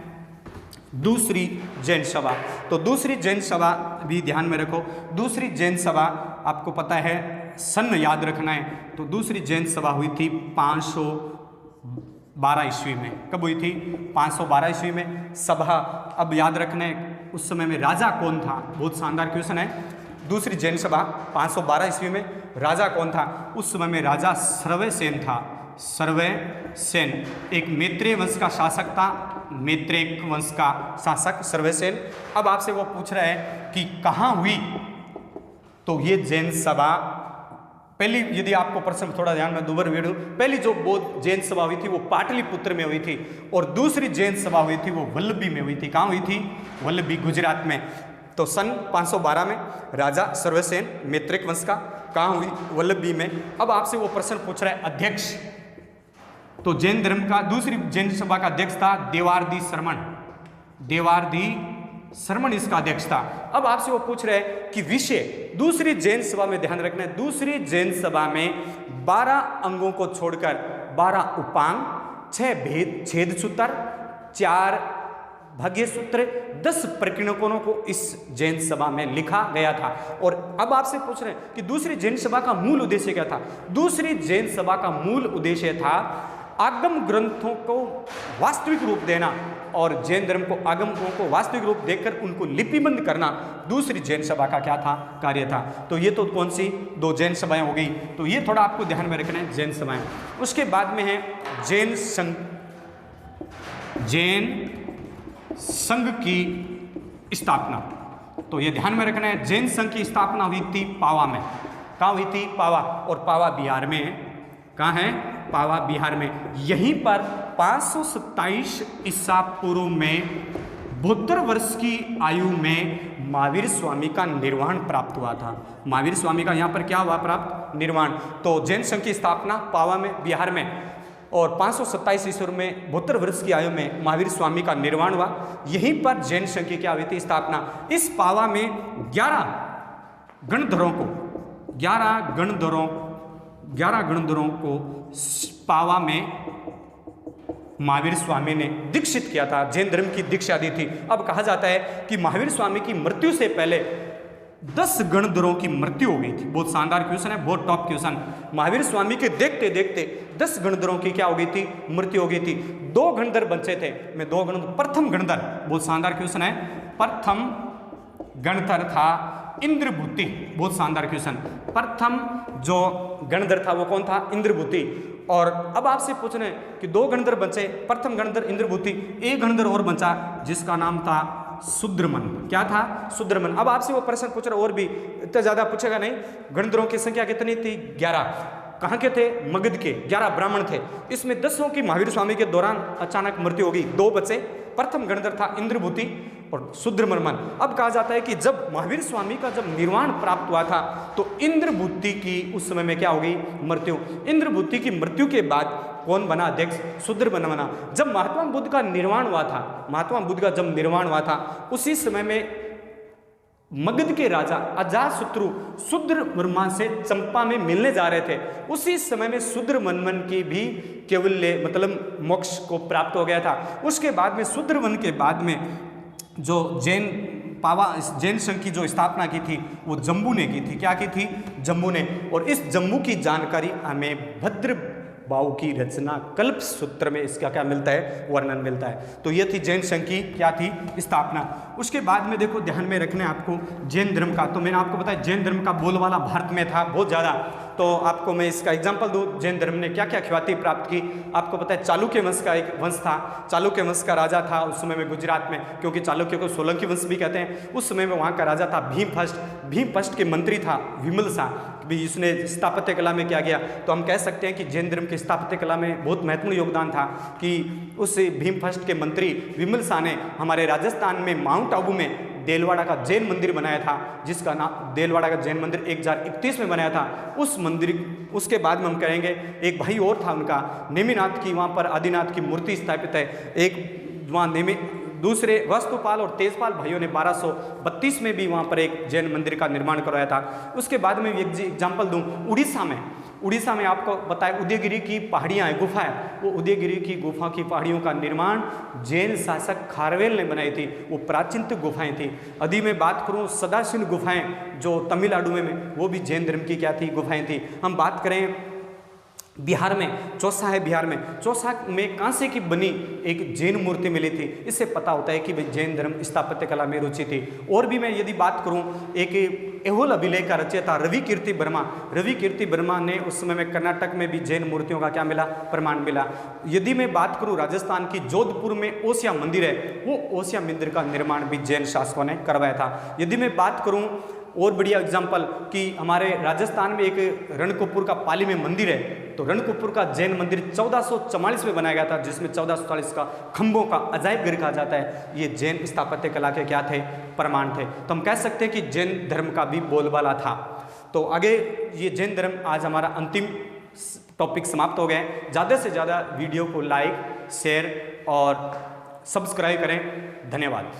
दूसरी जैन सभा। तो दूसरी जैन सभा भी ध्यान में रखो। दूसरी जैन सभा आपको पता है, सन याद रखना है। तो दूसरी जैन सभा हुई थी 512 ईस्वी में। कब हुई थी? 512 ईस्वी में सभा। अब याद रखना है उस समय में राजा कौन था? बहुत शानदार क्वेश्चन है। दूसरी जैन सभा 512 ईस्वी में राजा कौन था? उस समय में राजा सर्वसेन था। सर्वसेन एक मैत्रेय वंश का शासक था, मैत्रेय वंश का शासक सर्वसेन। अब आपसे वो पूछ रहा है कि कहाँ हुई? तो ये जैन सभा पहली, यदि आपको प्रश्न थोड़ा ध्यान में दोबारा वीडियो, पहली जो बौद्ध जैन सभा हुई थी वो पाटलिपुत्र में हुई थी और दूसरी जैन सभा हुई थी वो वल्लभी में हुई थी। कहाँ हुई थी? वल्लभी, गुजरात में। तो सन 512 में राजा सर्वसेन मैत्रेय वंश का, कहाँ हुई? वल्लभी में। अब आपसे वो प्रश्न पूछ रहा है अध्यक्ष। तो जैन धर्म का दूसरी जैन सभा का अध्यक्ष था देवार्दी शर्मण इसका अध्यक्ष था। अब आपसे वो पूछ रहे हैं कि विषय, दूसरी जैन सभा में ध्यान रखना है, दूसरी जैन सभा में 12 अंगों को छोड़कर 12 उपांग, 6 भेद छेद सूत्र, 4 भाग्य सूत्र, 10 प्रकीर्णकों को इस जैन सभा में लिखा गया था। और अब आपसे पूछ रहे हैं कि दूसरी जैन सभा का मूल उद्देश्य क्या था? दूसरी जैन सभा का मूल उद्देश्य था आगम ग्रंथों को वास्तविक रूप देना और जैन धर्म को आगमों को वास्तविक रूप देकर उनको लिपिबंद करना दूसरी जैन सभा का क्या था? कार्य था। तो ये तो कौन सी 2 जैन सभाएं हो गई। तो ये थोड़ा आपको ध्यान में रखना है, जैन सभाएं। उसके बाद में है जैन संघ की स्थापना। तो ये ध्यान में रखना है, जैन संघ की स्थापना हुई थी पावा में। कहाँ हुई थी? पावा। और पावा बिहार में है। कहाँ है? पावा बिहार में। यहीं पर 527 ईसा पूर्व में 72 वर्ष की आयु में महावीर स्वामी का निर्वाण प्राप्त हुआ था। महावीर स्वामी का यहाँ पर क्या हुआ प्राप्त? निर्वाण। तो जैन संघ की स्थापना पावा में बिहार में, और 527 ईस्वी में 72 वर्ष की आयु में महावीर स्वामी का निर्वाण हुआ। यहीं पर जैन संघ की क्या हुई थी? स्थापना। इस पावा में 11 गणधरों को पावा में महावीर स्वामी ने दीक्षित किया था, जैन धर्म की दीक्षा दी थी। अब कहा जाता है कि महावीर स्वामी की मृत्यु से पहले 10 गणधरों की मृत्यु हो गई थी। बहुत शानदार क्वेश्चन है, बहुत टॉप क्वेश्चन। महावीर स्वामी के देखते देखते 10 गणधरों की क्या हो गई थी? मृत्यु हो गई थी। 2 गणधर बचे थे। मैं 2 गणधर, प्रथम गणधर, बहुत शानदार क्वेश्चन है। प्रथम गणधर था इंद्रभूति। बहुत शानदार क्वेश्चन। प्रथम जो गणधर था वो कौन था? इंद्रभूति। और अब आपसे पूछ रहे हैं कि 2 गणधर बचे, प्रथम गणधर इंद्रभूति, एक गणधर और बचा जिसका नाम था शूद्रमन। क्या था? शूद्रमन। अब आपसे वो प्रश्न पूछ रहा, और भी इतना ज्यादा पूछेगा नहीं। गणधरों की संख्या कितनी थी? 11। कहाँ के थे? मगध के। 11 ब्राह्मण थे। इसमें 10 की महावीर स्वामी के दौरान अचानक मृत्यु हो गई। 2 बचे। प्रथम गणधर था इंद्रभूति और शूद्रमन। अब कहा जाता है कि जब महावीर स्वामी का जब निर्वाण प्राप्त हुआ था तो इंद्रभूति की उस समय में क्या हो गई? मृत्यु। इंद्रभूति की मृत्यु के बाद कौन बना अध्यक्ष? शूद्रमन बना। जब महात्मा बुद्ध का निर्वाण हुआ था, महात्मा बुद्ध का जब निर्वाण हुआ था, उसी समय में मगध के राजा अजातशत्रु शूद्रमन से चंपा में मिलने जा रहे थे। उसी समय में शूद्रमन की भी केवल्य मतलब मोक्ष को प्राप्त हो गया था। उसके बाद में शूद्रमन के बाद में जो जैन संघ की जो स्थापना की थी वो जम्बू ने की थी। क्या की थी? जम्बू ने। और इस जम्बू की जानकारी हमें भद्र बाहु की रचना कल्प सूत्र में इसका क्या मिलता है? वर्णन मिलता है। तो ये थी जैन संघ की क्या थी? स्थापना। उसके बाद में देखो ध्यान में रखना है आपको जैन धर्म का। तो मैंने आपको बताया जैन धर्म का बोलबाला भारत में था बहुत ज़्यादा। तो आपको मैं इसका एग्जाम्पल दूँ, जैन धर्म ने क्या क्या ख्याति प्राप्त की। आपको पता है चालुक्य वंश का एक वंश था। चालुक्य वंश का राजा था उस समय में गुजरात में, क्योंकि चालुक्य को सोलंकी वंश भी कहते हैं। उस समय में वहाँ का राजा था भीमफस्ट के मंत्री था विमल शाह। भी इसने स्थापत्य कला में क्या किया? तो हम कह सकते हैं कि जैन धर्म की स्थापत्य कला में बहुत महत्वपूर्ण योगदान था कि उस भीमफस्ट के मंत्री विमल शाह ने हमारे राजस्थान में माउंट आबू में देलवाड़ा का जैन मंदिर बनाया था, जिसका नाम देलवाड़ा का जैन मंदिर 1031 में बनाया था। उस मंदिर उसके बाद में हम कहेंगे एक भाई और था उनका नेमिनाथ की, वहाँ पर आदिनाथ की मूर्ति स्थापित है। एक वहाँ दूसरे वस्तुपाल और तेजपाल भाइयों ने 1232 में भी वहाँ पर एक जैन मंदिर का निर्माण करवाया था। उसके बाद में एक एग्जाम्पल दूँ, उड़ीसा में आपको बताया उदयगिरी की पहाड़ियाँ हैं, गुफा है। वो उदयगिरी की गुफा की पहाड़ियों का निर्माण जैन शासक खारवेल ने बनाई थी। वो प्राचीन गुफाएं थी। यदि मैं बात करूँ सदाशिव गुफाएं जो तमिलनाडु में, वो भी जैन धर्म की क्या थी? गुफाएं थी। हम बात करें बिहार में, चौसा है बिहार में, चौसा में कांसे की बनी एक जैन मूर्ति मिली थी। इससे पता होता है कि भाई जैन धर्म स्थापत्य कला में रुचि थी। और भी मैं यदि बात करूं, एक एहोल अभिलेख का रचयिता रवि कीर्ति वर्मा ने उस समय में कर्नाटक में भी जैन मूर्तियों का क्या मिला? प्रमाण मिला। यदि मैं बात करूं राजस्थान की जोधपुर में ओसिया मंदिर है, वो ओसिया मंदिर का निर्माण भी जैन शासकों ने करवाया था। यदि मैं बात करूं और बढ़िया एग्जाम्पल कि हमारे राजस्थान में एक रणकपुर का पाली में मंदिर है, तो रणकपुर का जैन मंदिर 1444 में बनाया गया था, जिसमें 1444 का खंभों का अजायब घर कहा जाता है। ये जैन स्थापत्य कला के क्या थे? प्रमाण थे। तो हम कह सकते हैं कि जैन धर्म का भी बोलबाला था। तो आगे ये जैन धर्म, आज हमारा अंतिम टॉपिक समाप्त हो गए। ज़्यादा से ज़्यादा वीडियो को लाइक, शेयर और सब्सक्राइब करें। धन्यवाद।